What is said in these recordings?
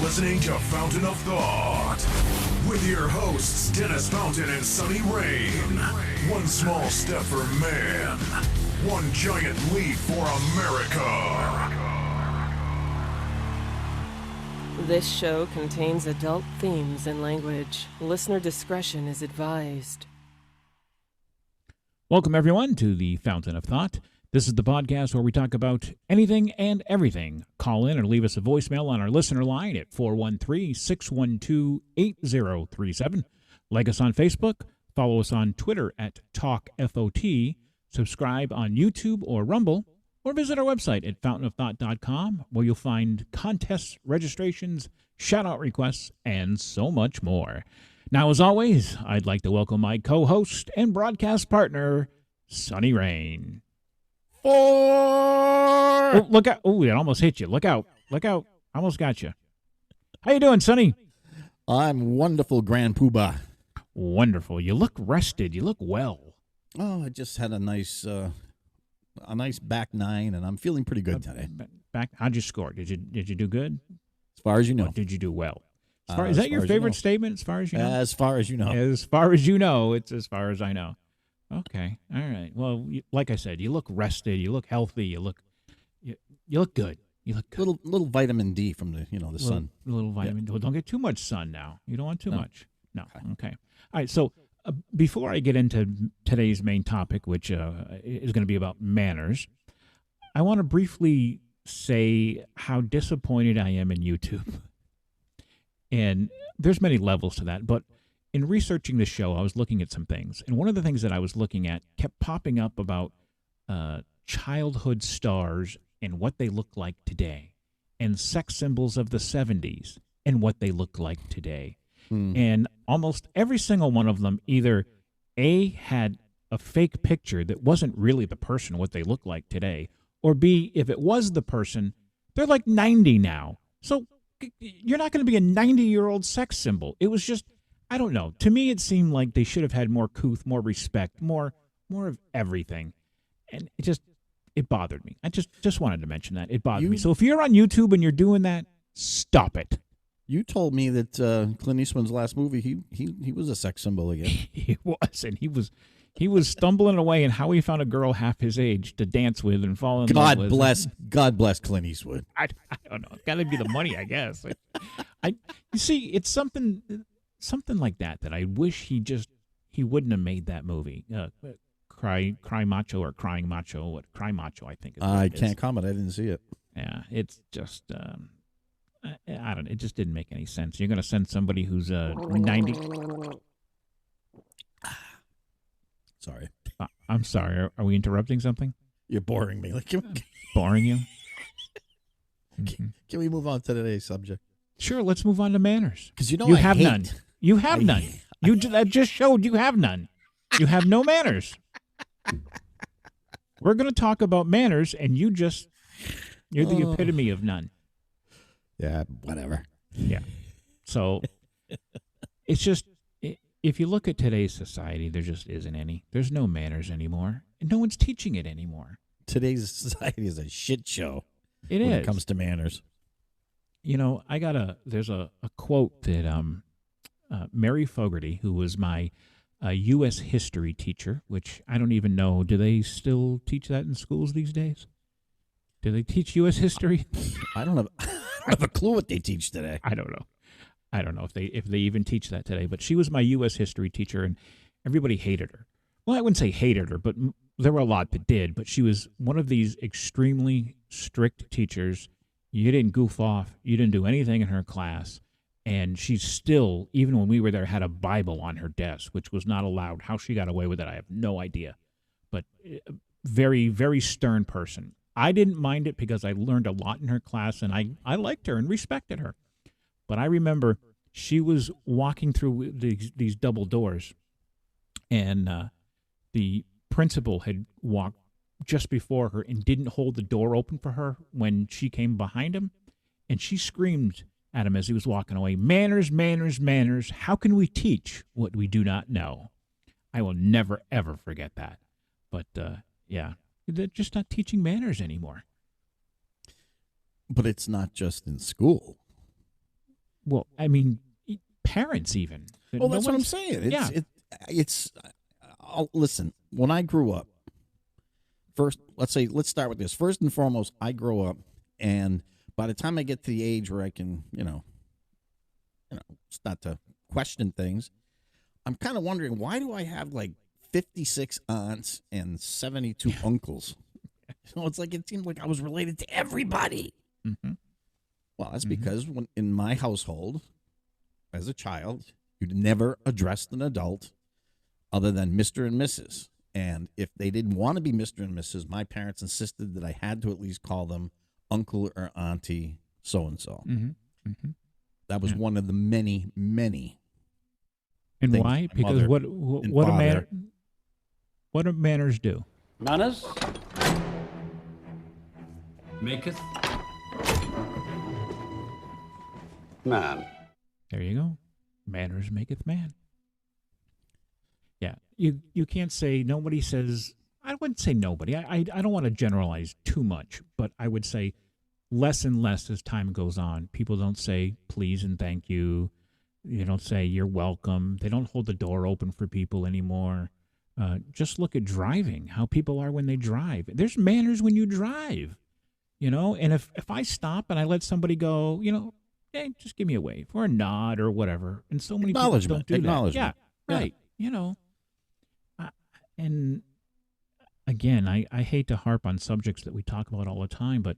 listening to Fountain of Thought with your hosts, Dennis Fountain and Sonny Rain. One small step for man, one giant leap for America. This show contains adult themes and language. Listener discretion is advised. Welcome, everyone, to the Fountain of Thought. This is the podcast where we talk about anything and everything. Call in or leave us a voicemail on our listener line at 413-612-8037. Like us on Facebook. Follow us on Twitter at TalkFOT. Subscribe on YouTube or Rumble. Or visit our website at fountainofthought.com, where you'll find contests, registrations, shout-out requests, and so much more. Now, as always, I'd like to welcome my co-host and broadcast partner, Sonny Rain. Oh, look out. Oh, it almost hit you. Look out. Look out. Almost got you. How you doing, Sonny? I'm wonderful, Grand Poobah. Wonderful. You look rested. You look well. Oh, I just had a nice back nine, and I'm feeling pretty good today. How'd you score? Did you do good? As far as you know. Or did you do well? Is that your favorite statement? As far as you know. As far as you know. As far as you know, it's as far as I know. Okay. All right. Well, like I said, you look rested. You look healthy. You look good. You look good. Little vitamin D from the sun. Little vitamin D. Well, don't get too much sun now. You don't want too much. No. Okay. All right. So before I get into today's main topic, which is going to be about manners, I want to briefly say how disappointed I am in YouTube. And there's many levels to that, but in researching this show, I was looking at some things, and one of the things that I was looking at kept popping up about childhood stars and what they look like today, and sex symbols of the 70s and what they look like today. And almost every single one of them either A, had a fake picture that wasn't really the person, what they look like today, or B, if it was the person, they're like 90 now. So you're not going to be a 90-year-old sex symbol. It was just, I don't know. To me, it seemed like they should have had more couth, more respect, more of everything. And it bothered me. I just wanted to mention that. It bothered me. So if you're on YouTube and you're doing that, stop it. You told me that Clint Eastwood's last movie, he was a sex symbol again. He was, and he was stumbling away, and how he found a girl half his age to dance with and fall in love with. God bless Clint Eastwood. I don't know. It's got to be the money, I guess. You see, it's something like that I wish he wouldn't have made that movie. Cry Macho or Crying Macho. What Cry Macho? I think. I can't comment. I didn't see it. Yeah, it's just. I don't know. It just didn't make any sense. You're going to send somebody who's 90. Sorry. I'm sorry. Are we interrupting something? You're boring me. Boring you? Can we move on to today's subject? Sure. Let's move on to manners. Because you have none. You have none. That just showed you have none. You have no manners. We're going to talk about manners, and you're the epitome of none. Yeah, whatever. Yeah. So it's just, if you look at today's society, there just isn't any. There's no manners anymore, and no one's teaching it anymore. Today's society is a shit show. When it comes to manners. You know, there's a quote that Mary Fogarty, who was my U.S. history teacher, which I don't even know, do they still teach that in schools these days? Do they teach U.S. history? I don't have a clue what they teach today. I don't know if they even teach that today. But she was my U.S. history teacher, and everybody hated her. Well, I wouldn't say hated her, but there were a lot that did. But she was one of these extremely strict teachers. You didn't goof off. You didn't do anything in her class. And she still, even when we were there, had a Bible on her desk, which was not allowed. How she got away with it, I have no idea. But very, very stern person. I didn't mind it because I learned a lot in her class, and I liked her and respected her. But I remember she was walking through these double doors, and the principal had walked just before her and didn't hold the door open for her when she came behind him, and she screamed at him as he was walking away, "Manners, manners, manners. How can we teach what we do not know?" I will never, ever forget that. But, yeah. They're just not teaching manners anymore. But it's not just in school. Well, I mean, parents even. Well, that's what I'm saying. Listen, when I grew up, first, let's start with this. First and foremost, I grow up, and by the time I get to the age where I can, start to question things, I'm kind of wondering, why do I have like 56 aunts and 72 uncles? It's like it seemed like I was related to everybody. Mm-hmm. Well, that's because in my household, as a child, you'd never addressed an adult other than Mr. and Mrs. And if they didn't want to be Mr. and Mrs., my parents insisted that I had to at least call them uncle or auntie so-and-so. Mm-hmm. Mm-hmm. That was one of the many, many. And why? Because what do manners do? Manners maketh man. There you go. Manners maketh man. Yeah, you can't say, nobody says, I wouldn't say nobody. I don't want to generalize too much, but I would say less and less as time goes on. People don't say please and thank you. They don't say you're welcome. They don't hold the door open for people anymore. Just look at driving, how people are when they drive. There's manners when you drive, and if I stop and I let somebody go, hey, just give me a wave or a nod or whatever. And so many people don't do that. Yeah, right. And again, I hate to harp on subjects that we talk about all the time, but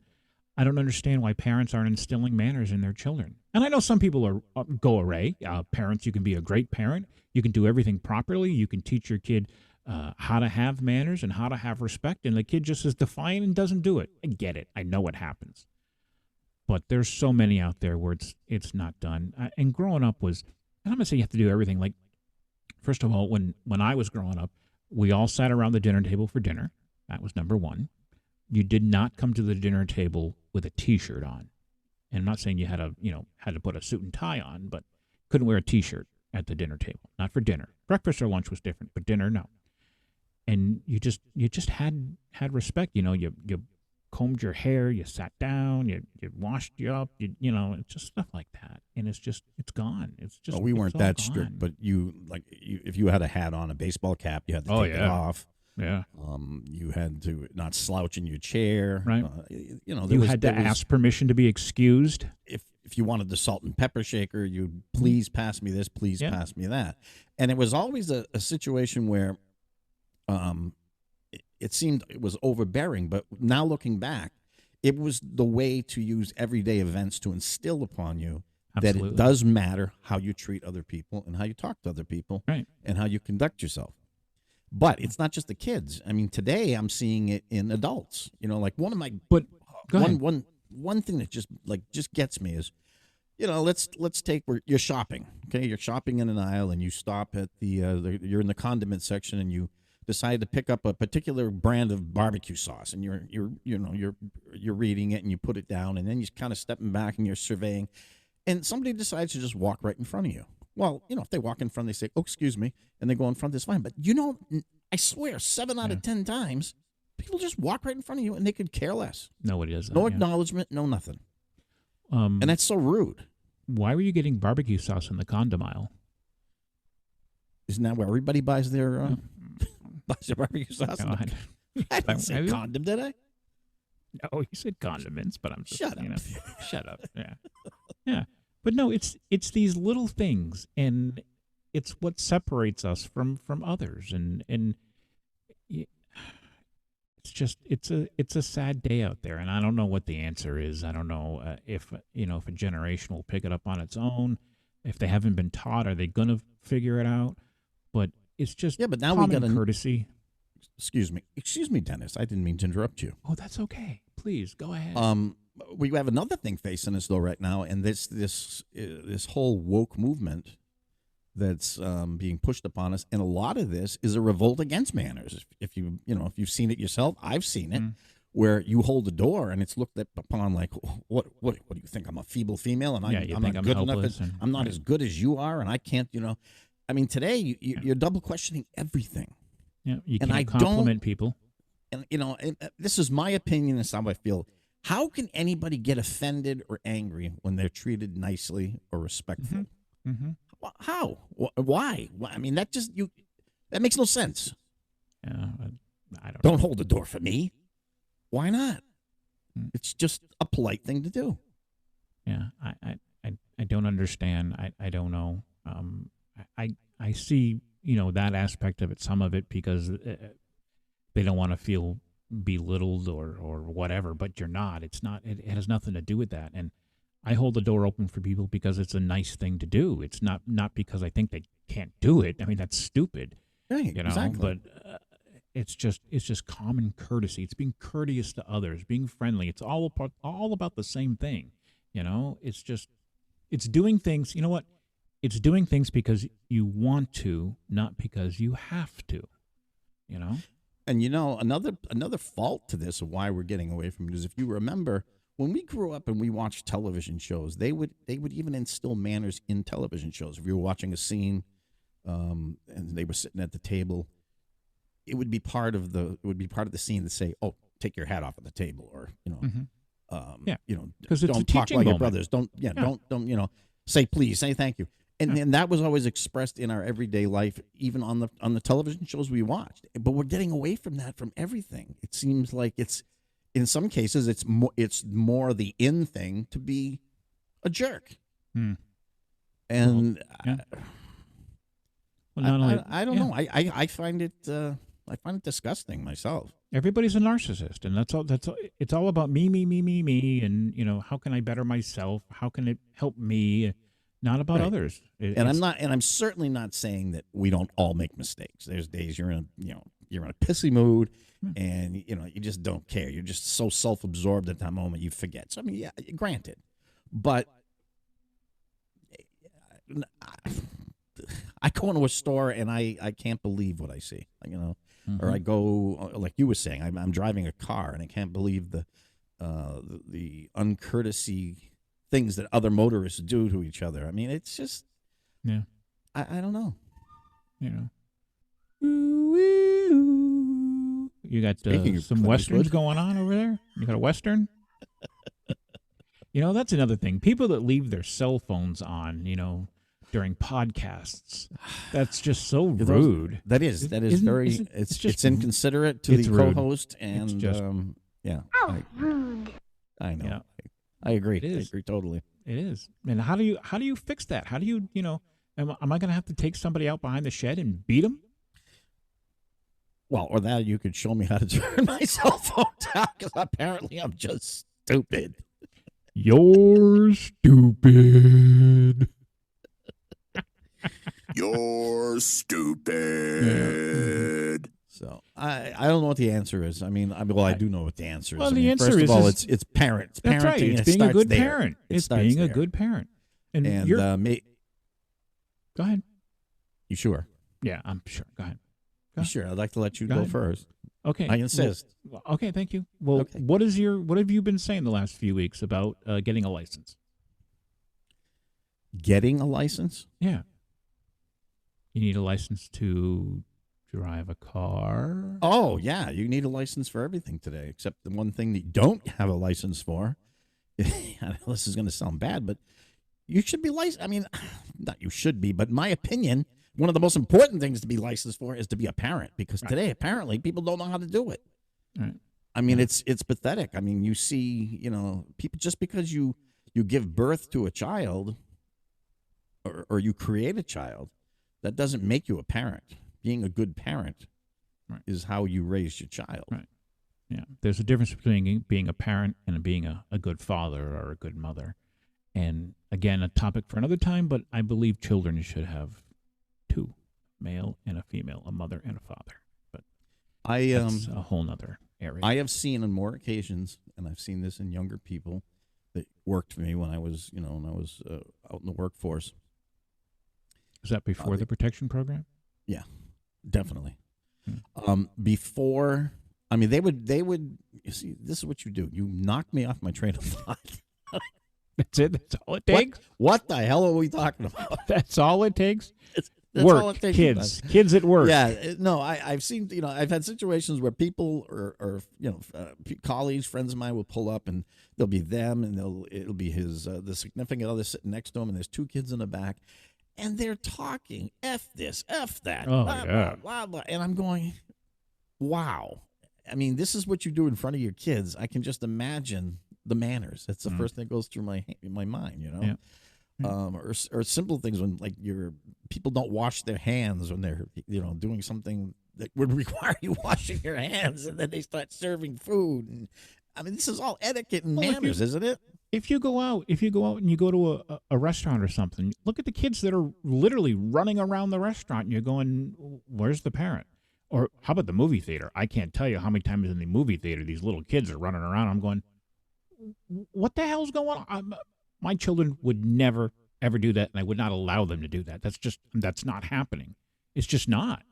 I don't understand why parents aren't instilling manners in their children. And I know some people go array. Parents, you can be a great parent. You can do everything properly. You can teach your kid how to have manners and how to have respect, and the kid just is defiant and doesn't do it. I get it. I know it happens. But there's so many out there where it's not done. And growing up was, and I'm going to say you have to do everything. Like, first of all, when I was growing up, we all sat around the dinner table for dinner. That was number one. You did not come to the dinner table with a T-shirt on. And I'm not saying you had to put a suit and tie on, but couldn't wear a T-shirt at the dinner table. Not for dinner. Breakfast or lunch was different, but dinner, no. And you just had respect. You combed your hair, you sat down, you washed you up, it's just stuff like that. And it's gone. It's just. Well, we weren't that gone. strict, but if you had a hat on, a baseball cap, you had to take it off. Yeah. You had to not slouch in your chair. Right. You had to ask permission to be excused. If you wanted the salt and pepper shaker, you'd please pass me this, please pass me that. And it was always a situation where it seemed it was overbearing, but now looking back, it was the way to use everyday events to instill upon you that it does matter how you treat other people and how you talk to other people, right, and how you conduct yourself. But it's not just the kids. I mean, today I'm seeing it in adults. Like one of my one thing that just gets me is, let's take where you're shopping. Okay, you're shopping in an aisle and you stop at you're in the condiment section and you decide to pick up a particular brand of barbecue sauce, and you're reading it and you put it down, and then you're kind of stepping back and you're surveying, and somebody decides to just walk right in front of you. Well, if they walk in front, they say, "Oh, excuse me," and they go in front. That's fine. But I swear, 7 out of 10 times, people just walk right in front of you and they could care less. Nobody does that. No acknowledgement, no nothing. And that's so rude. Why were you getting barbecue sauce in the condom aisle? Isn't that where everybody buys their barbecue sauce? No, I didn't say condom, did I? No, you said condiments, but I'm just shut up. Shut up. Yeah, yeah. But no, it's these little things, and it's what separates us from others, and it's just it's a sad day out there, and I don't know what the answer is. I don't know if a generation will pick it up on its own. If they haven't been taught, are they going to figure it out? But it's just but now common we got courtesy. Excuse me, Dennis. I didn't mean to interrupt you. Oh, that's okay. Please go ahead. We have another thing facing us though right now, and this whole woke movement that's being pushed upon us, and a lot of this is a revolt against manners. If you've seen it yourself, I've seen it, where you hold the door and it's looked upon like, what do you think? I'm a feeble female, and I'm not good enough. I'm not as good as you are, and I can't. I mean, today you're double questioning everything. Yeah, you can't compliment people. And this is my opinion. It's how I feel. How can anybody get offended or angry when they're treated nicely or respectful? Mm-hmm. How? Why? I mean, that makes no sense. Yeah, I don't. Don't hold the door for me. Why not? It's just a polite thing to do. Yeah, I don't understand. I don't know. I see, that aspect of it, some of it, because they don't want to feel belittled or whatever, but you're not. It's not. It has nothing to do with that. And I hold the door open for people because it's a nice thing to do. It's not because I think they can't do it. I mean, that's stupid. Right, exactly. But it's just common courtesy. It's being courteous to others, being friendly. It's all about the same thing. It's doing things. You know what? It's doing things because you want to, not because you have to. And another fault to this of why we're getting away from it is, if you remember, when we grew up and we watched television shows, they would even instill manners in television shows. If you were watching a scene, and they were sitting at the table, it would be part of the scene to say, "Oh, take your hat off at the table," or because it's don't a talk teaching like your moment. brothers. Don't say please, say thank you. And that was always expressed in our everyday life, even on the television shows we watched. But we're getting away from that from everything. It seems like in some cases it's more the in thing to be a jerk. And I don't know. I find it disgusting myself. Everybody's a narcissist, and that's all. It's all about me, and how can I better myself? How can it help me? Not about others. I'm certainly not saying that we don't all make mistakes. There's days you're in a pissy mood, and you just don't care. You're just so self-absorbed at that moment you forget. So I mean, yeah, granted, but I go into a store and I can't believe what I see. Or I go, like you were saying, I'm driving a car and I can't believe the uncourtesy things that other motorists do to each other. I mean, it's just, I don't know. You got some westerns going on over there? You got a western? That's another thing. People that leave their cell phones on, during podcasts, that's just so rude. That is very, it's inconsiderate to the co-host, and rude. I know. Yeah. I agree. I agree totally. It is. And how do you fix that? How do you, am I going to have to take somebody out behind the shed and beat them? Well, or that you could show me how to turn my cell phone down, because apparently I'm just stupid. You're stupid. You're stupid. So I don't know what the answer is. I do know what the answer is. Well, the answer first is of all, it's parents. That's right. Parenting, It's being a good there. parent. It's being a good parent. And go ahead. You sure? Yeah, I'm sure. Go ahead. You sure? I'd like to let you go first. Okay. I insist. Well, okay, thank you. Well, okay. What have you been saying the last few weeks about getting a license? Getting a license? Yeah. You need a license to drive a car. Oh, yeah. You need a license for everything today, except the one thing that you don't have a license for. I know this is going to sound bad, but you should be licensed. I mean, not you should be, but in my opinion, one of the most important things to be licensed for is to be a parent, because today, apparently, people don't know how to do it. Right. I mean, it's pathetic. I mean, you see, people, just because you give birth to a child or you create a child, that doesn't make you a parent. Being a good parent is how you raise your child. Right. Yeah. There's a difference between being a parent and being a good father or a good mother. And again, a topic for another time, but I believe children should have two, male and a female, a mother and a father. But that's a whole nother area. I have seen on more occasions, and I've seen this in younger people that worked for me when I was, out in the workforce. Was that before the protection program? Yeah, definitely. Before, I mean, they would, you see, this is what you do. You knock me off my train of thought. That's it? That's all it takes? What the hell are we talking about? That's all it takes? That's work, all it takes. kids at work. Yeah, no, I've seen, I've had situations where people or colleagues, friends of mine will pull up and there'll be them and it'll be his the significant other sitting next to him and there's two kids in the back and they're talking F this, F that, Oh, blah, yeah. blah, blah, blah. And I'm going, wow. I mean, this is what you do in front of your kids. I can just imagine the manners. That's the first thing that goes through my mind, Yeah. Or simple things when like people don't wash their hands when they're doing something that would require you washing your hands, and then they start serving food. And I mean, this is all etiquette and manners, isn't it? If you go out and you go to a restaurant or something, look at the kids that are literally running around the restaurant, and you're going, "Where's the parent?" Or how about the movie theater? I can't tell you how many times in the movie theater these little kids are running around. I'm going, "What the hell's going on?" My children would never, ever do that, and I would not allow them to do that. That's not happening. It's just not.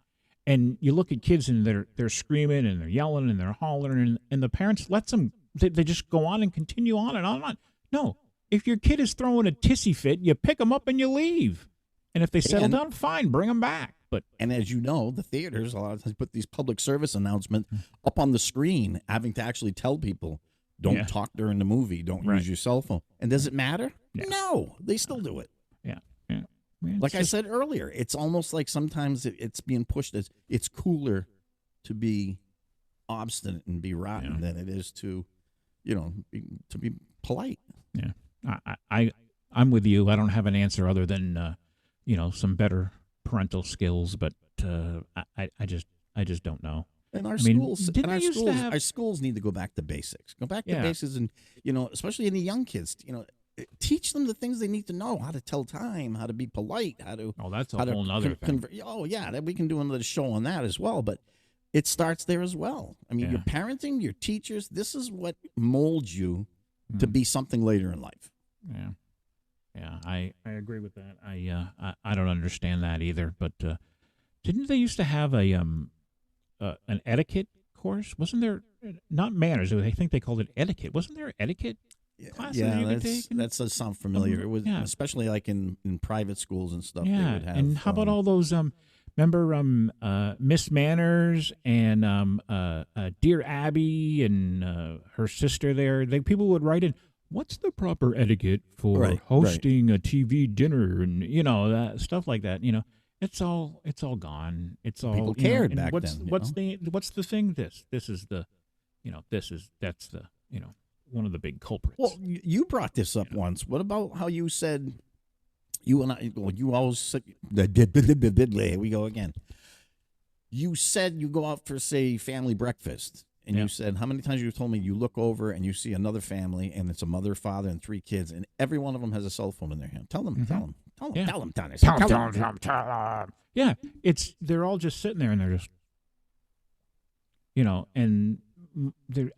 And you look at kids, and they're screaming, and they're yelling, and they're hollering, and the parents let them, they just go on and continue on and on and on. No, if your kid is throwing a tissy fit, you pick them up and you leave. And if they settle down, fine, bring them back. And as you know, the theaters a lot of times put these public service announcements up on the screen, having to actually tell people, don't talk during the movie. Don't use your cell phone. And does it matter? Yeah. No, they still do it. Yeah. Like I said earlier, it's almost like sometimes it's being pushed as it's cooler to be obstinate and be rotten than it is to, to be polite. Yeah. I'm with you. I don't have an answer other than, some better parental skills, but I just don't know. And our schools need to go back to basics. Go back to basics, and especially in the young kids, teach them the things they need to know: how to tell time, how to be polite, how to. Oh, that's a whole nother thing. We can do another show on that as well. But it starts there as well. I mean, your parenting, your teachers. This is what molds you to be something later in life. Yeah, yeah, I agree with that. I don't understand that either. But didn't they used to have an etiquette course? Wasn't there not manners? I think they called it etiquette. Wasn't there etiquette classes you could take? That does sound familiar. It was especially like in private schools and stuff. Yeah, they would have, and how about all those? Remember Miss Manners and Dear Abby and her sister there? People would write in, what's the proper etiquette for hosting a TV dinner and stuff like that. It's all gone. It's all people cared back then. What's the thing? This is the, that's the one of the big culprits. Well, you brought this up once. What about how you said you and I? Well, you always said, here we go again. You said you go out for, say, family breakfast, and you said how many times you told me you look over and you see another family, and it's a mother, father, and 3 kids, and every one of them has a cell phone in their hand. Tell them, Dennis. Tell them. Yeah, they're all just sitting there, and they're just, and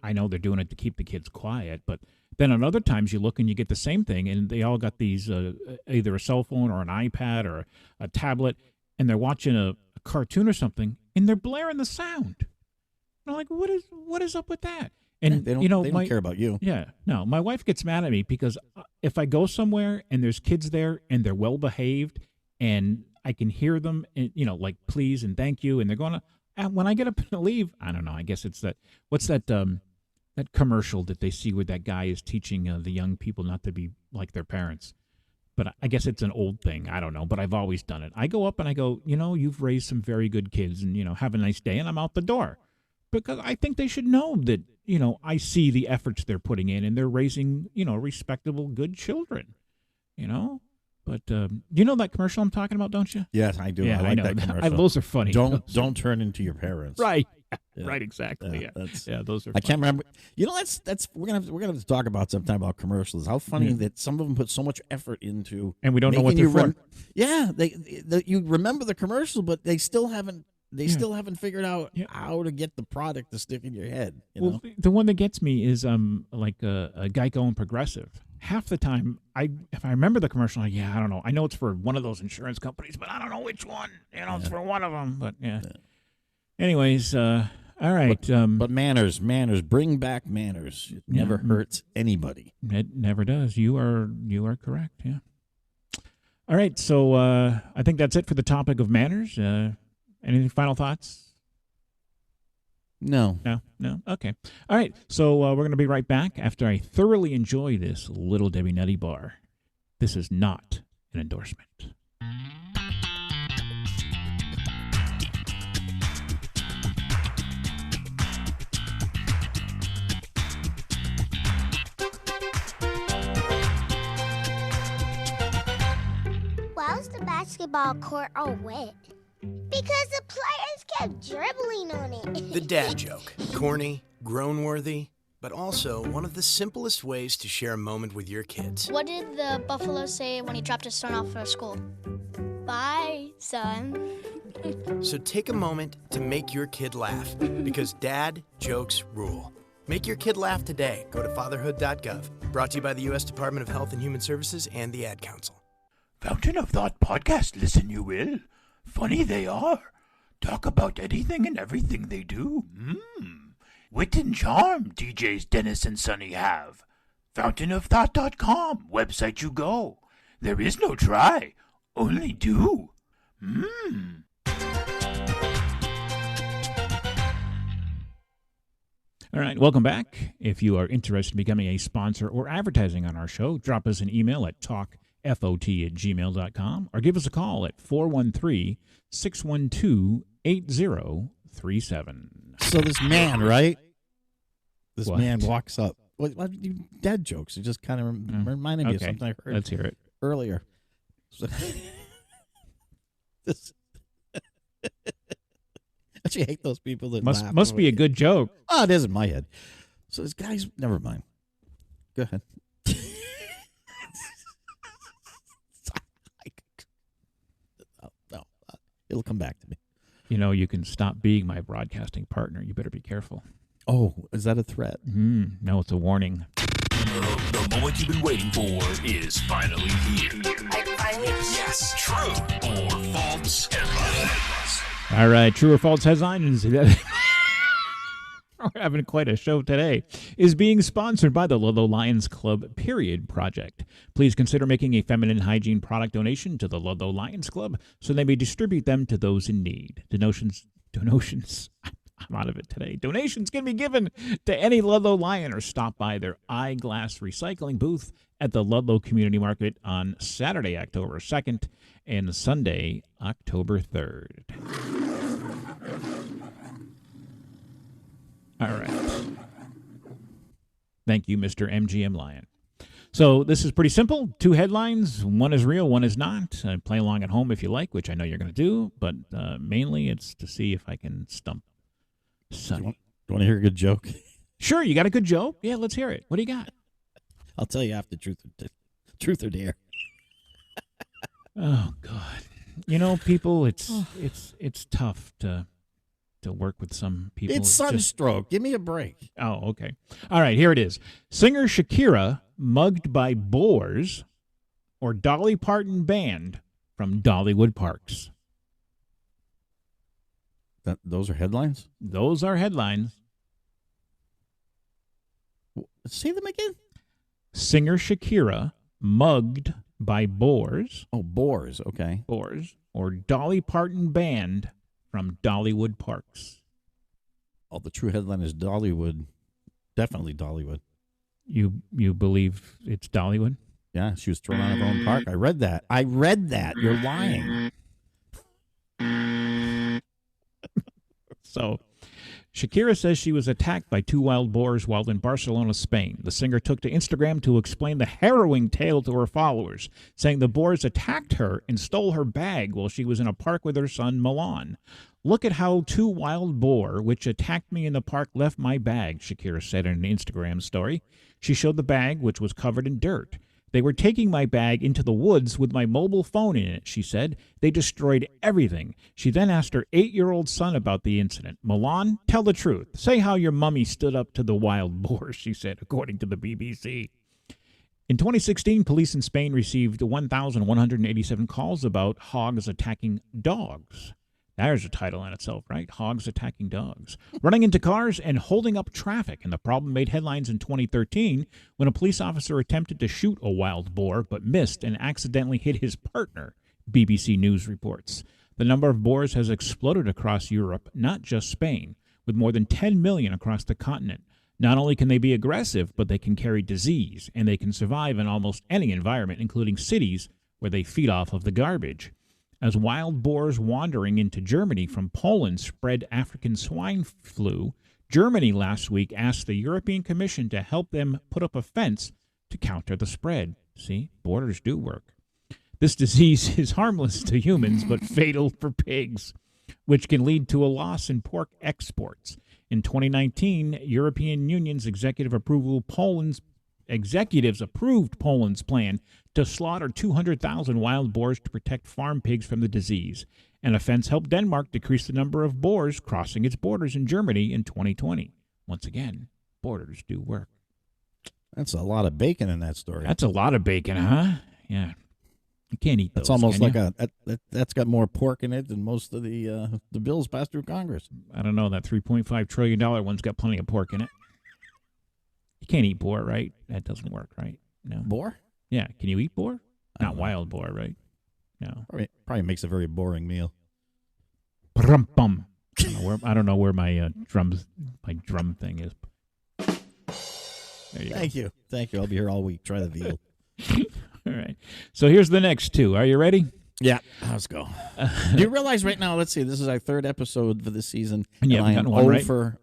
I know they're doing it to keep the kids quiet, but then on other times you look and you get the same thing, and they all got these either a cell phone or an iPad or a tablet, and they're watching a cartoon or something, and they're blaring the sound. And I'm like, what is up with that? And they don't care about you. Yeah, no. My wife gets mad at me because if I go somewhere and there's kids there and they're well behaved and I can hear them, and, like please and thank you, and they're going to. And when I get up and leave, I don't know. I guess it's that. What's that? That commercial that they see where that guy is teaching the young people not to be like their parents. But I guess it's an old thing. I don't know. But I've always done it. I go up and I go, you've raised some very good kids, and have a nice day, and I'm out the door. Because I think they should know that, I see the efforts they're putting in, and they're raising, respectable, good children, But you know that commercial I'm talking about, don't you? Yes, I do. Yeah, I like that commercial. Those are funny. Don't turn into your parents. Right. Yeah. Right, exactly. Those are funny. I can't remember. that's we're gonna have to talk about sometime about commercials. How funny that some of them put so much effort into, and we don't know what they're for. You remember the commercial, but they still haven't. Still haven't figured out how to get the product to stick in your head. Well, the one that gets me is like a Geico and Progressive. Half the time, if I remember the commercial, I don't know. I know it's for one of those insurance companies, but I don't know which one. It's for one of them. But anyways, all right. But manners, bring back manners. It never hurts anybody. It never does. You are correct. Yeah. All right, so I think that's it for the topic of manners. Any final thoughts? No. No? Okay. All right, so we're going to be right back after I thoroughly enjoy this Little Debbie Nutty Bar. This is not an endorsement. Why was the basketball court all wet? Because the players kept dribbling on it. The dad joke. Corny, groan-worthy, but also one of the simplest ways to share a moment with your kids. What did the buffalo say when he dropped his son off for school? Bye, son. So take a moment to make your kid laugh, because dad jokes rule. Make your kid laugh today. Go to fatherhood.gov. Brought to you by the U.S. Department of Health and Human Services and the Ad Council. Fountain of Thought podcast, listen you will. Funny they are. Talk about anything and everything they do. Wit and charm DJs Dennis and Sonny have. FountainofThought.com, website you go. There is no try, only do. All right, welcome back. If you are interested in becoming a sponsor or advertising on our show, drop us an email at talkfot@gmail.com or give us a call at 413-612-8037. So this man, right? This What? man walks up. What dad jokes? It just kind of reminded me of something I heard. Let's hear it. Earlier. So, this, I actually hate those people that laugh. Must be a good joke. Oh, it is in my head. So this guy's, never mind. Go ahead. No, it'll come back to me. You know, you can stop being my broadcasting partner. You better be careful. Oh, is that a threat? No, it's a warning. The moment you've been waiting for is finally here. Yes, true or false headlines. All right, true or false headlines. We're having quite a show today. Is being sponsored by the Ludlow Lions Club Period Project. Please consider making a feminine hygiene product donation to the Ludlow Lions Club so they may distribute them to those in need. Donations. I'm out of it today. Donations can be given to any Ludlow Lion or stop by their eyeglass recycling booth at the Ludlow Community Market on Saturday, October 2nd and Sunday, October 3rd. All right. Thank you, Mr. MGM Lion. So this is pretty simple. 2 headlines. One is real, one is not. Play along at home if you like, which I know you're going to do, but mainly it's to see if I can stump Sonny. You want to hear a good joke? Sure, you got a good joke? Yeah, let's hear it. What do you got? I'll tell you after truth or dare. Oh God. You know, people, it's tough to work with some people. It's sunstroke. Give me a break. Oh, okay. All right, here it is. Singer Shakira mugged by boars, or Dolly Parton banned from Dollywood parks. Those are headlines? Those are headlines. Say them again. Singer Shakira mugged by boars. Oh, boars. Okay. Boars, or Dolly Parton banned from Dollywood parks. Oh, the true headline is Dollywood. Definitely Dollywood. You believe it's Dollywood? Yeah, she was thrown out of her own park. I read that. You're lying. So, Shakira says she was attacked by 2 wild boars while in Barcelona, Spain. The singer took to Instagram to explain the harrowing tale to her followers, saying the boars attacked her and stole her bag while she was in a park with her son, Milan. Look at how 2 wild boar, which attacked me in the park, left my bag, Shakira said in an Instagram story. She showed the bag, which was covered in dirt. They were taking my bag into the woods with my mobile phone in it, she said. They destroyed everything. She then asked her 8-year-old son about the incident. Milan, tell the truth. Say how your mummy stood up to the wild boars, she said, according to the BBC. In 2016, police in Spain received 1,187 calls about hogs attacking dogs. There's a title in itself, right? Hogs attacking dogs. Running into cars and holding up traffic. And the problem made headlines in 2013 when a police officer attempted to shoot a wild boar but missed and accidentally hit his partner, BBC News reports. The number of boars has exploded across Europe, not just Spain, with more than 10 million across the continent. Not only can they be aggressive, but they can carry disease, and they can survive in almost any environment, including cities where they feed off of the garbage. As wild boars wandering into Germany from Poland spread African swine flu, Germany last week asked the European Commission to help them put up a fence to counter the spread. See, borders do work. This disease is harmless to humans but fatal for pigs, which can lead to a loss in pork exports. In 2019, European Union's executives approved Poland's plan to slaughter 200,000 wild boars to protect farm pigs from the disease. An offense helped Denmark decrease the number of boars crossing its borders in Germany in 2020. Once again, borders do work. That's a lot of bacon in that story. That's a lot of bacon, huh? Yeah. You can't eat those. It's almost like that's got more pork in it than most of the bills passed through Congress. I don't know. That $3.5 trillion one's got plenty of pork in it. You can't eat boar, right? That doesn't work, right? No. Boar? Yeah. Can you eat boar? Not wild boar, right? No. Probably makes a very boring meal. Brum-bum. I don't know where my drum thing is. There you go. Thank you. I'll be here all week. Try the veal. All right. So here's the next two. Are you ready? Yeah. Let's go. Do you realize right now, let's see, this is our third episode for this season. And I am 0 for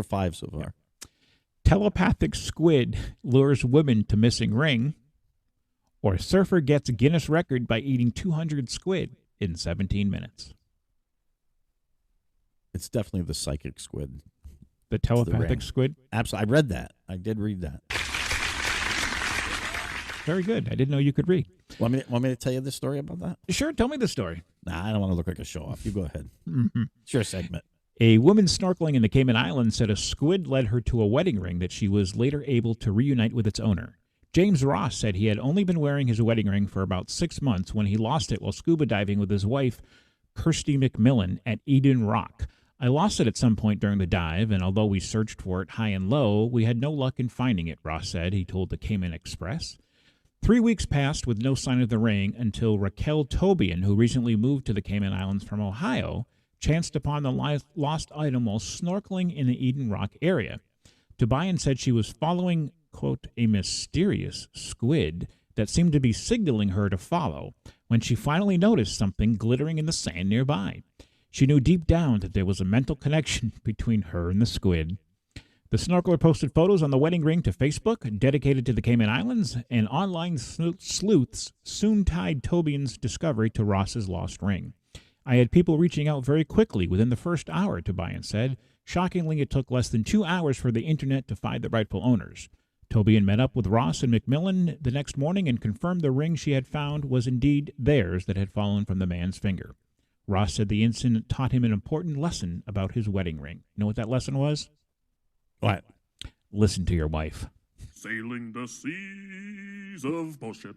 5 so far. Yeah. Telepathic squid lures women to missing ring, or surfer gets Guinness record by eating 200 squid in 17 minutes. It's definitely the psychic squid. The telepathic squid? Absolutely. I read that. I did read that. Very good. I didn't know you could read. Want me to tell you the story about that? Sure. Tell me the story. Nah, I don't want to look like a show-off. You go ahead. Mm-hmm. It's your segment. A woman snorkeling in the Cayman Islands said a squid led her to a wedding ring that she was later able to reunite with its owner. James Ross said he had only been wearing his wedding ring for about 6 months when he lost it while scuba diving with his wife, Kirsty McMillan, at Eden Rock. I lost it at some point during the dive, and although we searched for it high and low, we had no luck in finding it, Ross said. He told the Cayman Express. 3 weeks passed with no sign of the ring until Raquel Tobian, who recently moved to the Cayman Islands from Ohio, chanced upon the lost item while snorkeling in the Eden Rock area. Tobian said she was following, quote, a mysterious squid that seemed to be signaling her to follow when she finally noticed something glittering in the sand nearby. She knew deep down that there was a mental connection between her and the squid. The snorkeler posted photos on the wedding ring to Facebook, dedicated to the Cayman Islands, and online sleuths soon tied Tobian's discovery to Ross's lost ring. I had people reaching out very quickly within the first hour, Tobian said. Shockingly, it took less than 2 hours for the internet to find the rightful owners. Tobian met up with Ross and McMillan the next morning and confirmed the ring she had found was indeed theirs that had fallen from the man's finger. Ross said the incident taught him an important lesson about his wedding ring. You know what that lesson was? What? Listen to your wife. Sailing the seas of bullshit.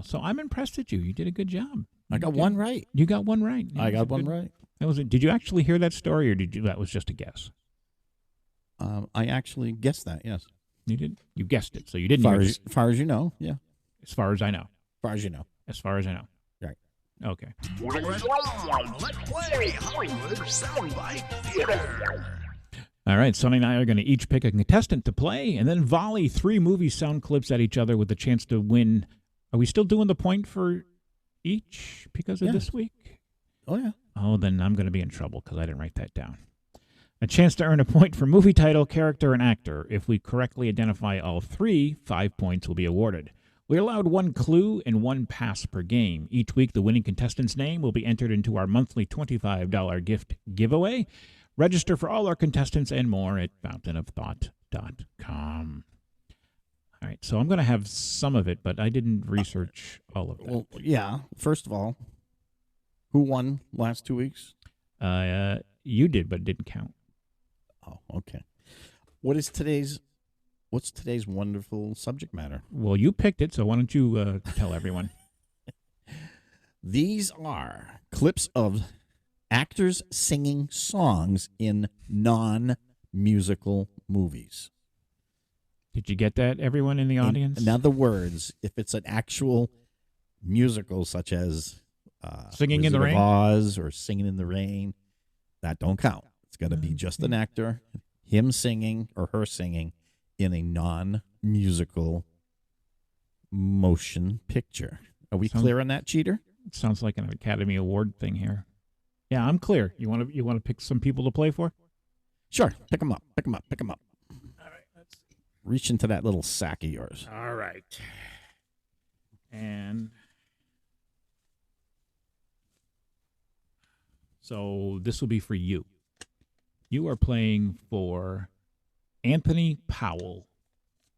So I'm impressed at you. You did a good job. I got one right. You got one right. I got one right. That was it. Did you actually hear that story, or that was just a guess? I actually guessed that. Yes. You did. You guessed it, so you didn't. As far as you know, yeah. As far as I know. As far as you know. As far as I know. Right. Okay. Let's play Hollywood Soundbite Theater. All right, Sonny and I are going to each pick a contestant to play and then volley 3 movie sound clips at each other with the chance to win. Are we still doing the point for each because of this week? Oh, yeah. Oh, then I'm going to be in trouble because I didn't write that down. A chance to earn a point for movie title, character, and actor. If we correctly identify all 3, 5 points will be awarded. We're allowed 1 clue and 1 pass per game. Each week, the winning contestant's name will be entered into our monthly $25 gift giveaway. Register for all our contestants and more at fountainofthought.com. All right, so I'm going to have some of it, but I didn't research all of that. Well, yeah. First of all, who won last 2 weeks? You did, but it didn't count. Oh, okay. What's today's wonderful subject matter? Well, you picked it, so why don't you tell everyone? These are clips of actors singing songs in non-musical movies. Did you get that, everyone in the audience? In other words, if it's an actual musical such as Singing in Wizard the of Rain? Oz or Singing in the Rain, that don't count. It's got to be just an actor, him singing or her singing in a non-musical motion picture. Are we clear on that, Cheater? Sounds like an Academy Award thing here. Yeah, I'm clear. You want to pick some people to play for? Sure. Pick them up. Pick them up. Pick them up. All right. Let's see. Reach into that little sack of yours. All right. And so this will be for you. You are playing for Anthony Powell.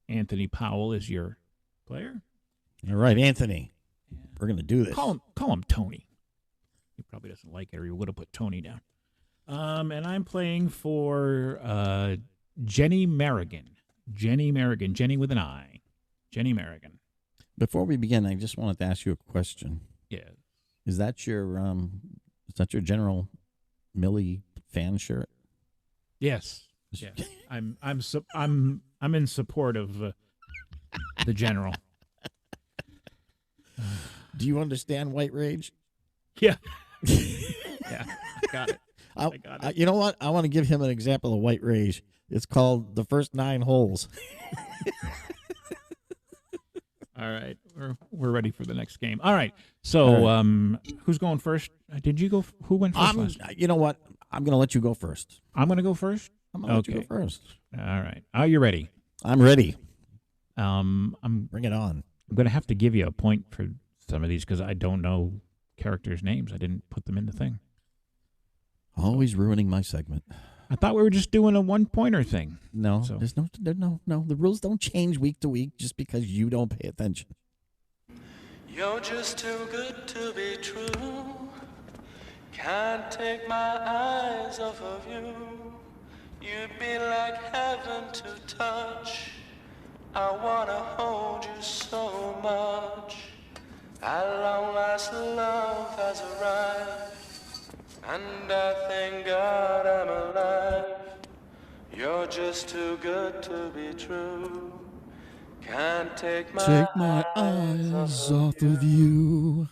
Anthony Powell is your player. All right, Anthony. We're going to do this. Call him Tony. He probably doesn't like it, or he would have put Tony down. And I'm playing for Jenny Merrigan. Jenny Merrigan. Jenny with an I. Jenny Merrigan. Before we begin, I just wanted to ask you a question. Yeah. Is that your General Millie fan shirt? Yes. Yeah. I'm in support of the general. Do you understand white rage? Yeah. Yeah. Got it. I got it. You know what? I want to give him an example of white rage. It's called The First 9 Holes. All right. We're ready for the next game. All right. So, who's going first? Did you go? Who went first last? You know what? I'm going to let you go first. I'm going to go first? I'm going to let you go first. All right. Are you ready? I'm ready. Bring it on. I'm going to have to give you a point for some of these because I don't know characters' names. I didn't put them in the thing. Always ruining my segment. I thought we were just doing a one-pointer thing. No, there's no. The rules don't change week to week just because you don't pay attention. You're just too good to be true. Can't take my eyes off of you. You'd be like heaven to touch. I wanna hold you so much. At long last, love has arrived, and I thank God I'm alive. You're just too good to be true. Can't take my eyes off of you.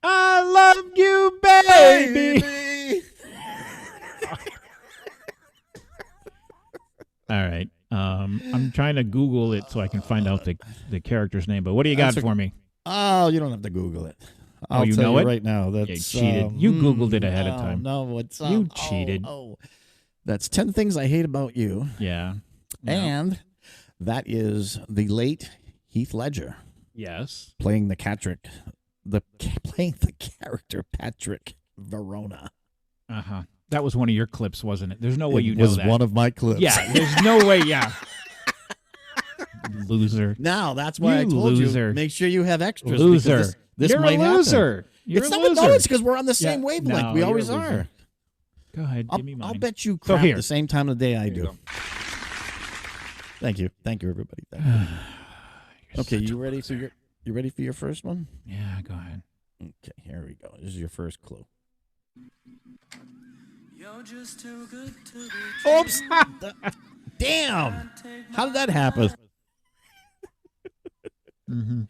I love you, baby. All right. I'm trying to Google it so I can find out the character's name. But what do you got for me? Oh, you don't have to Google it. You know it right now. That's you cheated. You Googled it ahead of time. No, it's you cheated. That's 10 Things I Hate About You. Yeah. And that is the late Heath Ledger. Yes. Playing the character Patrick Verona. Uh-huh. That was one of your clips, wasn't it? There's no way you know that. It was one of my clips. Yeah, there's no way, yeah. Loser. Now, that's why I told you, make sure you have extras. Loser. This You're might a loser. Happen. You're it's a not loser. No, it's because we're on the same wavelength. No, we always you're a loser. are. Go ahead, give me mine. I'll bet you crap the same time of the day I do. Thank you. Thank you, everybody. Thank you. Okay, you ready for your first one? Yeah, go ahead. Okay, here we go. This is your first clue. You're just too good to be Oops! Damn! How did that happen? Mm-hmm.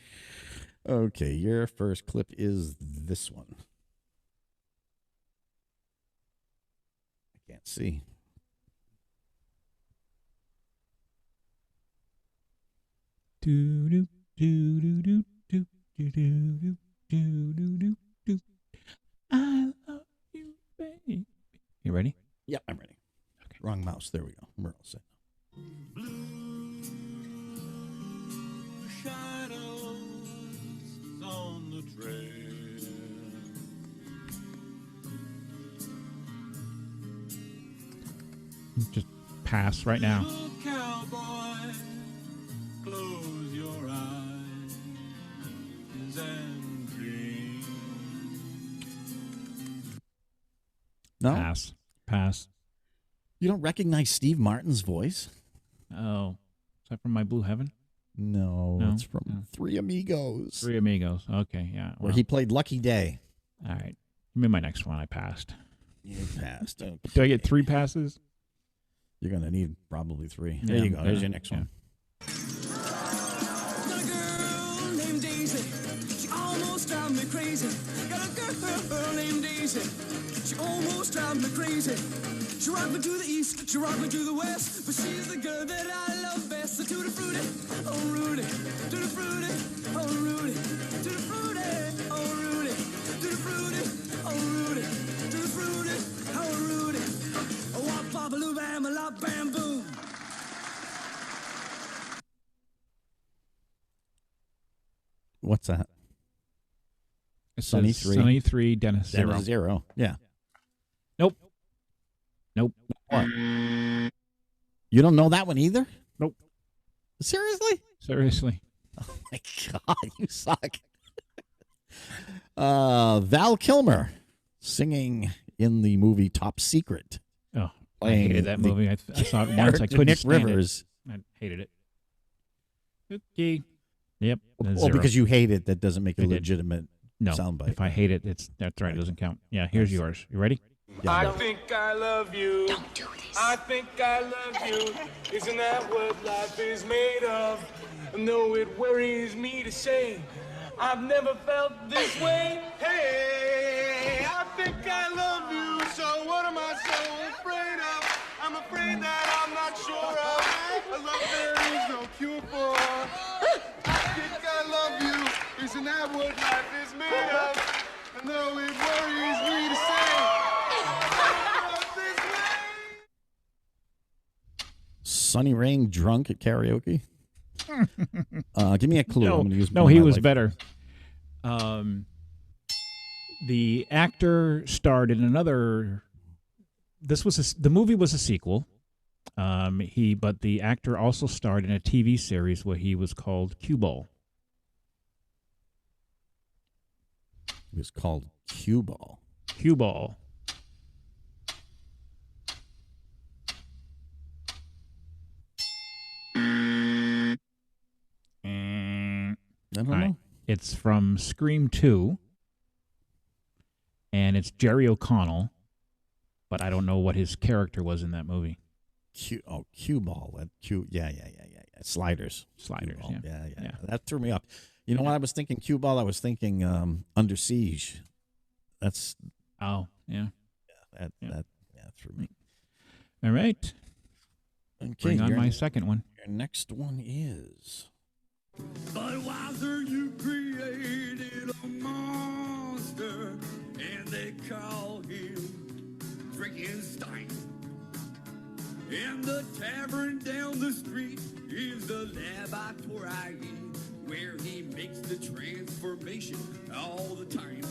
Okay, your first clip is this one. I can't see. Do do do do do do do do do do do. I love you, baby. You ready? Yep, I'm ready. Okay. Wrong mouse. There we go. We're all set. Blue shadows on the trail. Just pass right now. Little cowboy, close your eyes and dream. No? Pass. You don't recognize Steve Martin's voice? Oh. Is that from My Blue Heaven? No, it's from Three Amigos. Three Amigos. Okay, yeah. Where he played Lucky Day. All right. Give me my next one. I passed. You passed. Okay. Do I get 3 passes? You're going to need probably 3. Yeah, There you go. There's your yeah. next one. Got a girl named Daisy. She almost drives me crazy. Got a girl named Daisy. She almost drives me crazy. She rocked me to the east, she rocked me to the west, but she's the girl that I love best. So tutti frutti, oh Rudy, tutti frutti, oh Rudy, tutti frutti, oh Rudy, tutti frutti, oh Rudy, tutti frutti, oh Rudy. Oh, wop, pop, a loo, bam, a lop, bam, boom. What's that? It Sonny says 3. Sonny 3, Dennis 0. Dennis 0. Yeah. Nope. What? You don't know that one either? Nope. Seriously? Seriously. Oh my God, you suck. Val Kilmer singing in the movie Top Secret. Oh, I hated that movie. I saw it once. I character couldn't Nick stand Rivers. it. I hated it. Okay. Yep. Well, 0. because you hate it, that doesn't make it a I did. legitimate No, soundbite. if I hate it, that's right. It doesn't count. Yeah, here's yours. You ready? I think I love you. Don't do this. I think I love you. Isn't that what life is made of? No, it worries me to say I've never felt this way. Hey, I think I love you. So what am I so afraid of? I'm afraid that I'm not sure of a love there is no cure for. I think I love you. Isn't that what life is made of? No, it worries me to say. Sonny Rain drunk at karaoke? Give me a clue. I'm gonna use he my was life. better. The actor starred in another. The movie was a sequel. But the actor also starred in a TV series where he was called Cue Ball. It was called Cue Ball. Cue Ball. I don't know. It's from Scream 2, and it's Jerry O'Connell, but I don't know what his character was in that movie. Cue Ball. Yeah. Sliders. Sliders, Cue Ball. yeah. Yeah. That threw me off. You know what I was thinking? Cue Ball. I was thinking Under Siege. That's. Oh, yeah. That threw me. All right. Okay, Bring on my second one. Your next one is. Budweiser, you created a monster, and they call him Frankenstein. And the tavern down the street is the laboratory where he makes the transformation all the time.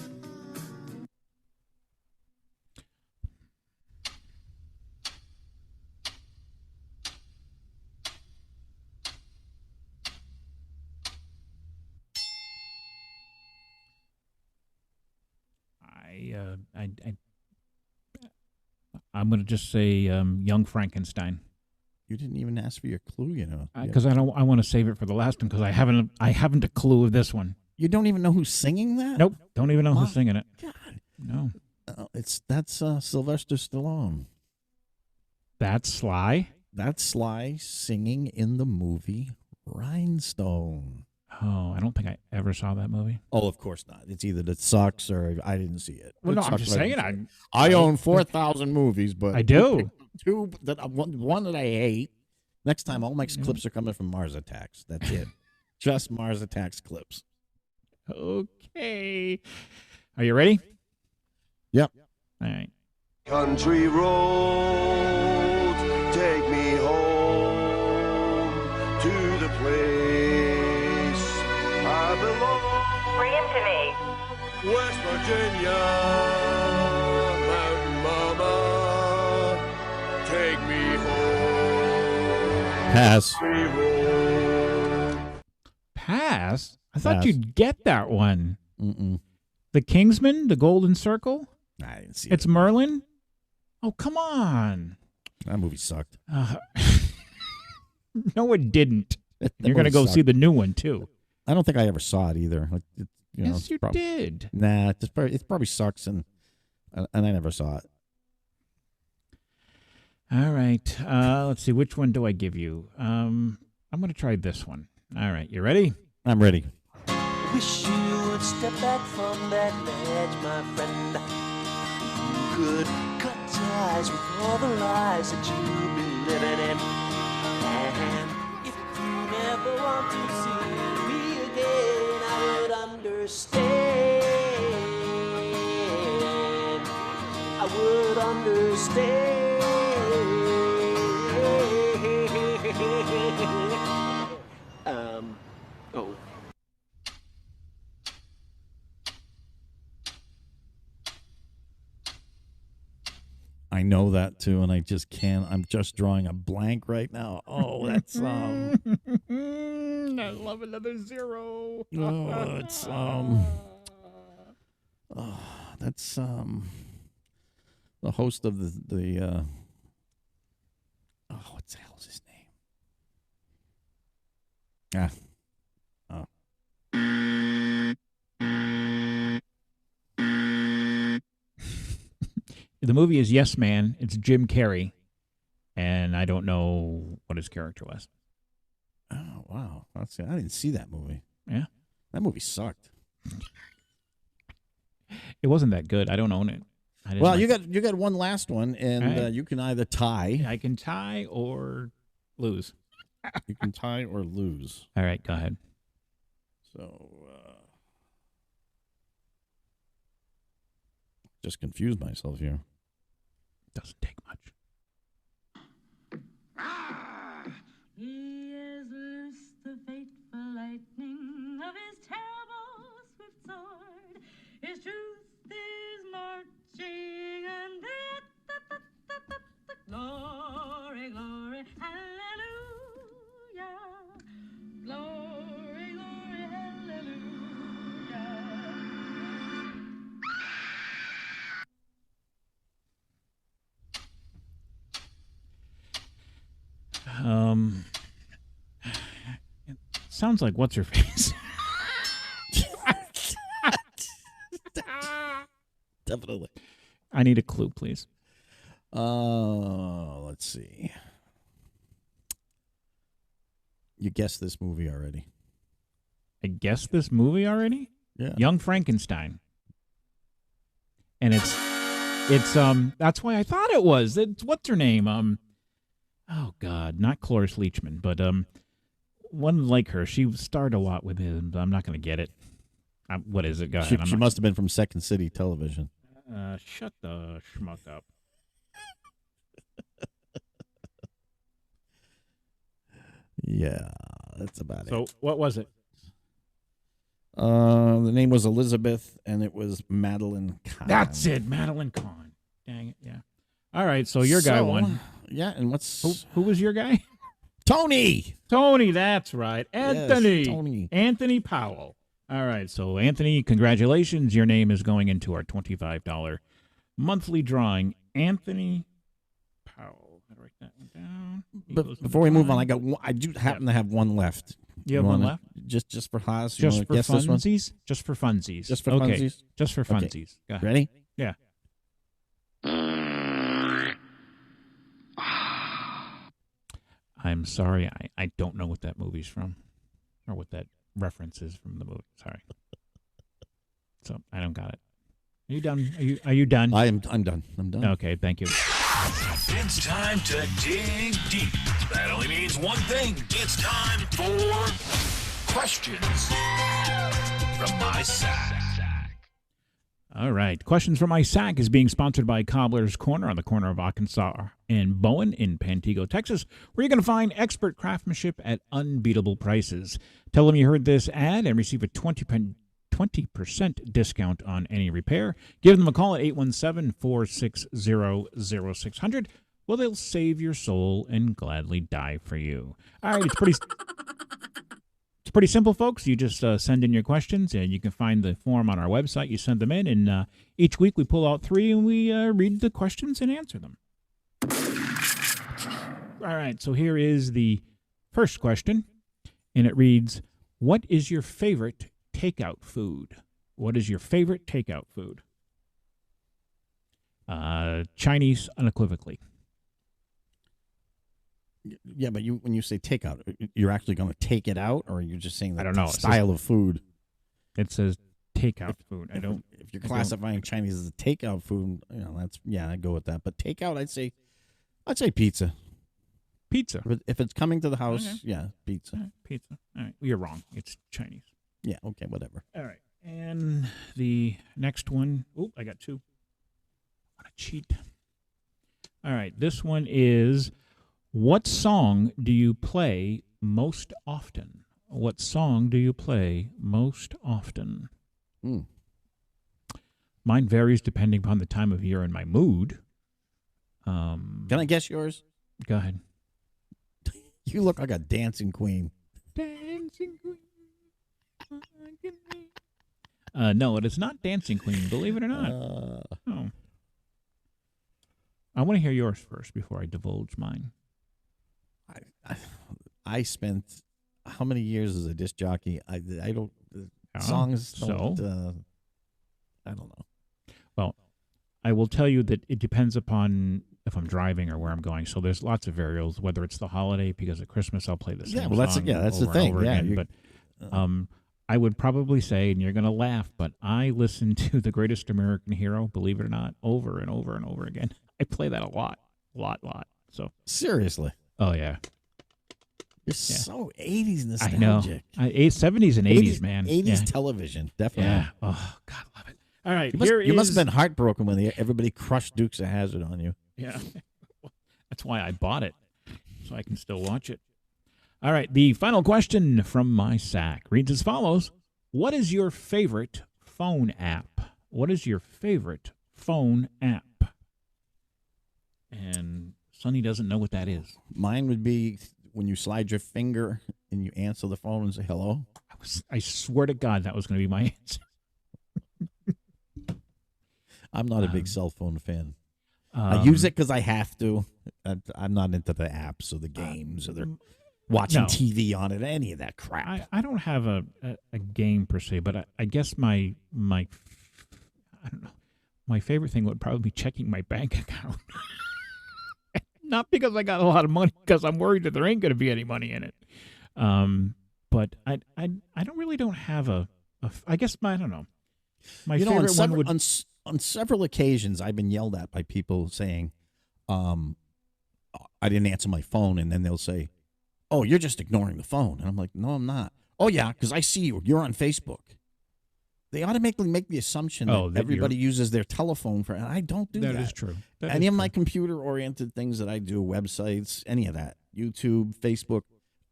I'm going to just say Young Frankenstein. You didn't even ask for your clue, you know. Because I want to save it for the last one because I haven't a clue of this one. You don't even know who's singing that? Nope, don't even know who's singing it. God, no. That's Sylvester Stallone. That's Sly. That's Sly singing in the movie Rhinestone. Oh, I don't think I ever saw that movie. Oh, of course not. It's either that sucks or I didn't see it. Well, It no, sucks, I'm just but saying. I own 4,000 movies, but I do. Two one that I hate. Next time, all my clips are coming from Mars Attacks. That's it. Just Mars Attacks clips. Okay. Are you ready? Yep. All right. Country roads, take me home to the place I belong. Bring him to me. West Virginia, Mountain Mama, take me home. Pass. Pass? I thought Pass. you'd get that one. Mm-mm. The Kingsmen, the Golden Circle? I didn't see It's it. Merlin? Oh, come on. That movie sucked. No, it didn't. That You're going to movie go see sucked. the new one, too. I don't think I ever saw it either. Like, Yes, you did. Nah, it probably sucks, and I never saw it. All right. Let's see. Which one do I give you? I'm going to try this one. All right. You ready? I'm ready. Wish you would step back from that ledge, my friend. You could cut ties with all the lies that you've been living in. And if you never want to see me again, I would understand. I would understand. Oh. I know that too, and I just can't. I'm just drawing a blank right now. Oh, that's I love another zero. Oh, it's that's the host of the what the hell's his name? The movie is Yes Man. It's Jim Carrey, and I don't know what his character was. Oh wow, I didn't see that movie. Yeah, that movie sucked. It wasn't that good. I don't own it. Well, you got one last one, and right. You can either tie. I can tie or lose. You can tie or lose. All right, go ahead. So, just confused myself here. Doesn't take much. He has loosed the fateful lightning of his terrible swift sword. His truth is marching, and glory, glory, hallelujah. Glory, glory, hallelujah. It sounds like what's her face. Definitely. I need a clue, please. Let's see. You guessed this movie already. I guessed this movie already? Yeah. Young Frankenstein. And it's that's why I thought it was. It's what's her name? Oh God, not Cloris Leachman, but one like her. She starred a lot with him, but I'm not going to get it. What is it, guys? She must have been from Second City Television. Shut the schmuck up. Yeah, that's about it. So what was it? The name was Elizabeth, and it was Madeline Kahn. That's it, Madeline Kahn. Dang it, yeah. All right, so your guy won. Yeah, and who was your guy? Tony. Tony, that's right. Anthony. Yes, Tony. Anthony Powell. All right, so Anthony, congratulations. Your name is going into our $25 monthly drawing. Anthony Powell. I'll write that one down. But before we move on, I do happen to have one left. You have one left? Just for Haas? Just for funsies? Just for funsies. Just for funsies? Just for funsies. Okay. Go ahead. Ready? Yeah. I'm sorry, I don't know what that movie's from, or what that reference is from the movie. Sorry. So I don't got it. Are you done? Are you done? I'm done. I'm done. Okay, thank you. It's time to dig deep. That only means one thing. It's time for questions from my sack. All right. Questions from My Sack is being sponsored by Cobbler's Corner on the corner of Arkansas and Bowen in Pantego, Texas, where you're going to find expert craftsmanship at unbeatable prices. Tell them you heard this ad and receive a 20% discount on any repair. Give them a call at 817-460-0600. Well, they'll save your soul and gladly die for you. All right. It's pretty simple, folks. You just send in your questions, and you can find the form on our website. You send them in, and each week we pull out 3, and we read the questions and answer them. All right, so here is the first question, and it reads, what is your favorite takeout food? What is your favorite takeout food? Chinese, unequivocally. Yeah, but when you say takeout, you're actually going to take it out, or you're just saying that I don't know. style of food? It says takeout food. If you're classifying Chinese as a takeout food, I'd go with that. But takeout, I'd say pizza. Pizza. If it's coming to the house, Okay. yeah, pizza. All right, pizza. All right. Well, you're wrong. It's Chinese. Yeah, okay, whatever. All right. And the next one. Oh, I got two. What a cheat. All right. This one is, what song do you play most often? What song do you play most often? Mine varies depending upon the time of year and my mood. Can I guess yours? Go ahead. You look like a dancing queen. Dancing Queen. No, it is not Dancing Queen, believe it or not. No. I want to hear yours first before I divulge mine. I spent how many years as a disc jockey? I don't songs don't. I don't know. Well, I will tell you that it depends upon if I'm driving or where I'm going. So there's lots of variables. Whether it's the holiday, because at Christmas I'll play the same song. That's the thing. Yeah, again. But I would probably say, and you're going to laugh, but I listen to The Greatest American Hero, believe it or not, over and over and over again. I play that a lot. So seriously. Oh yeah. You're so 80s nostalgic. I know. 70s and 80s, man. 80s television, definitely. Yeah. Oh, God, love it. All right. You must have been heartbroken when everybody crushed Dukes of Hazzard on you. Yeah. That's why I bought it, so I can still watch it. All right. The final question from my sack reads as follows. What is your favorite phone app? What is your favorite phone app? And Sonny doesn't know what that is. Mine would be when you slide your finger and you answer the phone and say hello. I swear to God that was going to be my answer. I'm not a big cell phone fan. I use it because I have to. I'm not into the apps or the games or the watching TV on it, any of that crap. I don't have a game per se, but I guess my I don't know. My favorite thing would probably be checking my bank account. Not because I got a lot of money, because I'm worried that there ain't going to be any money in it. But I don't have I guess I don't know. My favorite one would on several occasions I've been yelled at by people saying, I didn't answer my phone, and then they'll say, "Oh, you're just ignoring the phone," and I'm like, "No, I'm not." "Oh yeah, because I see you. You're on Facebook." They automatically make the assumption that everybody uses their telephone and I don't do that. That is true. Any of my computer-oriented things that I do, websites, any of that, YouTube, Facebook,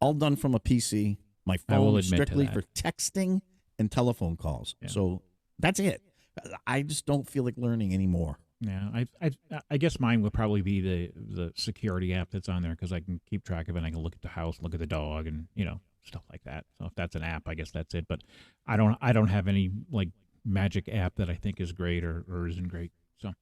all done from a PC. My phone strictly for texting and telephone calls. Yeah. So that's it. I just don't feel like learning anymore. Yeah, I guess mine would probably be the security app that's on there, because I can keep track of it. I can look at the house, look at the dog, and stuff like that. So if that's an app, I guess that's it. But I don't have any like magic app that I think is great or isn't great. So,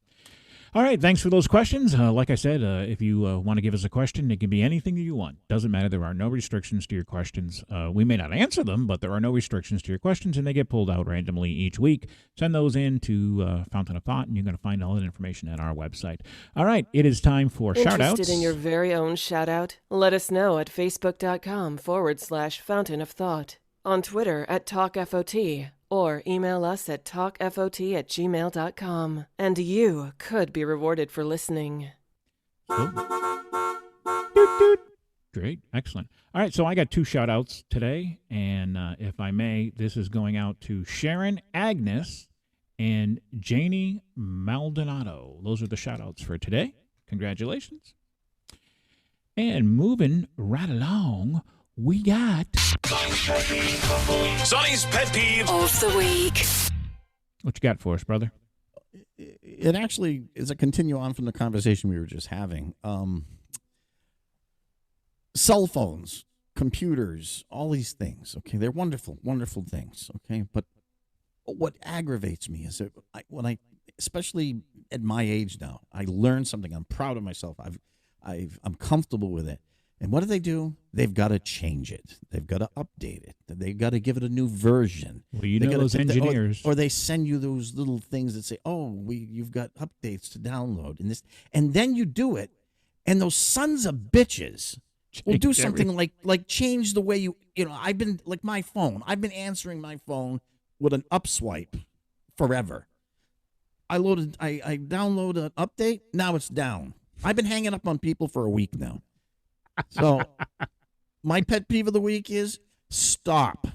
all right, thanks for those questions. Like I said, if you want to give us a question, it can be anything you want. Doesn't matter. There are no restrictions to your questions. We may not answer them, but there are no restrictions to your questions, and they get pulled out randomly each week. Send those in to Fountain of Thought, and you're going to find all that information at our website. All right, it is time for shout-outs. Interested in your very own shout-out? Let us know at facebook.com/Fountain of Thought, on Twitter at TalkFOT, or email us at talkfot@gmail.com. And you could be rewarded for listening. Great. Excellent. All right, so I got two shout-outs today, and if I may, this is going out to Sharon Agnes and Janie Maldonado. Those are the shout-outs for today. Congratulations. And moving right along, we got Sonny's Pet Peeve of the Week. What you got for us, brother? It actually is a continue on from the conversation we were just having. Cell phones, computers, all these things, okay? They're wonderful, wonderful things, okay? But what aggravates me is that when I, especially at my age now, I learn something. I'm proud of myself. I'm comfortable with it. And what do? They've got to change it. They've got to update it. They've got to give it a new version. Well, you know those engineers. Or they send you those little things that say, you've got updates to download. And then you do it, and those sons of bitches will do something like change the way I've been, like my phone. I've been answering my phone with an up swipe forever. I download an update, now it's down. I've been hanging up on people for a week now. So my pet peeve of the week is stop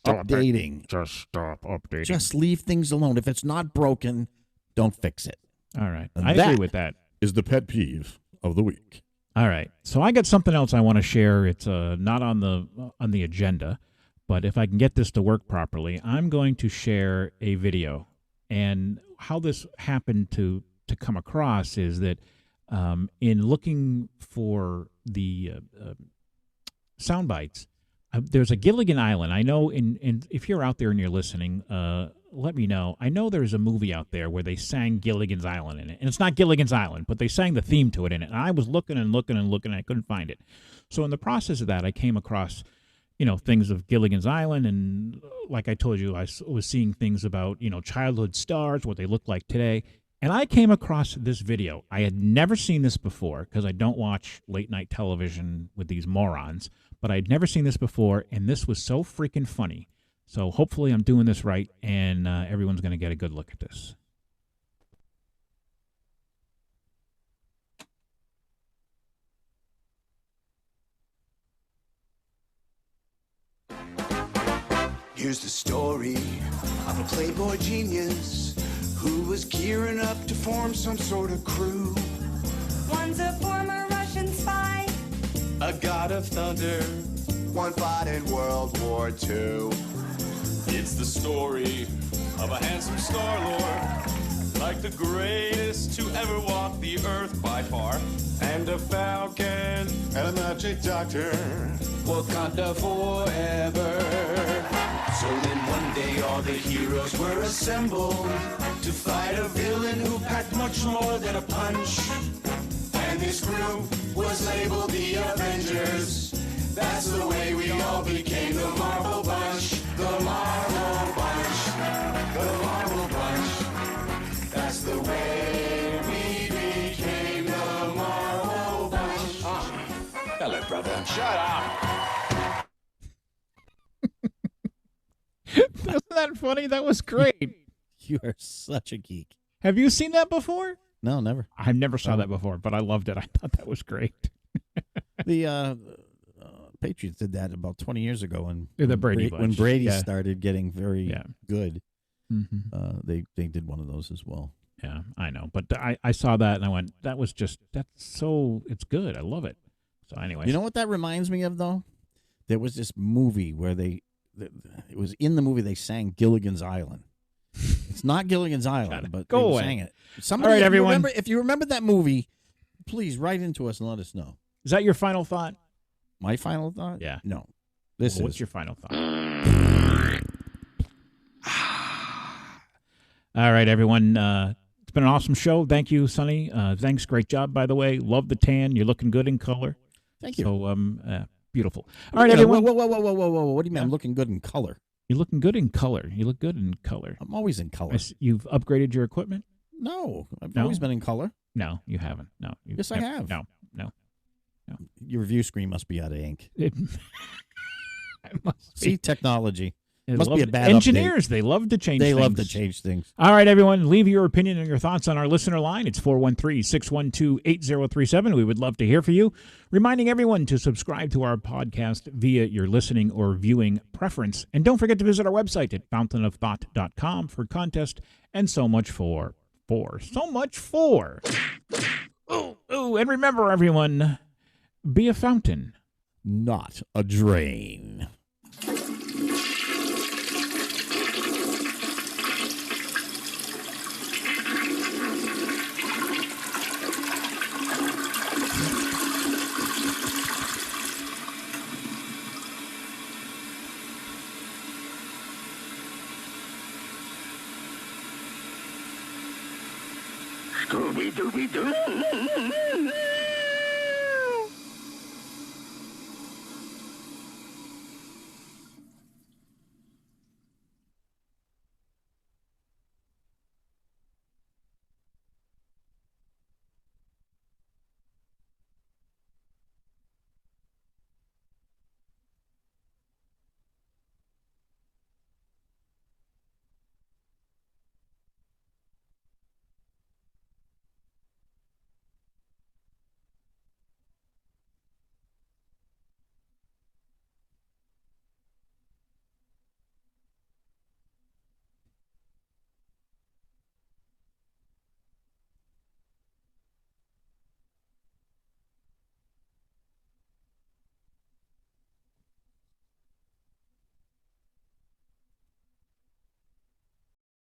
updating. Just stop updating. Just leave things alone. If it's not broken, don't fix it. All right. And I agree with that. Is the pet peeve of the week. All right. So I got something else I want to share. It's not on the agenda, but if I can get this to work properly, I'm going to share a video. And how this happened to come across is that in looking for the sound bites, there's a Gilligan Island. I know if you're out there and you're listening, let me know. I know there's a movie out there where they sang Gilligan's Island in it. And it's not Gilligan's Island, but they sang the theme to it in it. And I was looking and looking and looking, and I couldn't find it. So in the process of that, I came across, things of Gilligan's Island. And like I told you, I was seeing things about, childhood stars, what they look like today. And I came across this video. I had never seen this before because I don't watch late night television with these morons, but I'd never seen this before, and this was so freaking funny. So hopefully I'm doing this right, and everyone's going to get a good look at this. Here's the story of a playboy genius who was gearing up to form some sort of crew. One's a former Russian spy, A god of thunder, one fought in World War II. It's the story of a handsome Star-Lord, like the greatest to ever walk the earth by far. And a falcon, and a magic doctor, Wakanda forever. So then one day all the heroes were assembled to fight a villain who packed much more than a punch. And this group was labeled the Avengers. That's the way we all became the Marvel Bunch. The Marvel Bunch. The Marvel Bunch. That's the way we became the Marvel Bunch. Hello, brother. Shut up. Isn't that funny? That was great. You are such a geek. Have you seen that before? No, never. I've never saw that before, but I loved it. I thought that was great. The Patriots did that about 20 years ago when Brady when Brady yeah. started getting very good. Mm-hmm. They did one of those as well. Yeah, I know. But I saw that and I went, it's good. I love it. So anyway. You know what that reminds me of, though? There was this movie where it was in the movie they sang Gilligan's Island. It's not Gilligan's Island, but they sang it. Somebody, all right, everyone. If you remember that movie, please write into us and let us know. Is that your final thought? My final thought? Yeah. No. What's your final thought? All right, everyone. It's been an awesome show. Thank you, Sonny. Thanks. Great job, by the way. Love the tan. You're looking good in color. Thank you. So, beautiful. All right, everyone. Whoa. What do you mean I'm looking good in color? You're looking good in color. You look good in color. I'm always in color. You've upgraded your equipment? No. I've always been in color. No, you haven't. No. Yes, I have. No. Your view screen must be out of ink. It must be. See, technology. It must be a bad engineers. Update. They love to change things. They love to change things. All right, everyone. Leave your opinion and your thoughts on our listener line. It's 413-612-8037. We would love to hear from you. Reminding everyone to subscribe to our podcast via your listening or viewing preference. And don't forget to visit our website at fountainofthought.com for contest and so much for. So much for. Oh, and remember, everyone, be a fountain, not a drain. Scooby-Dooby-Doo.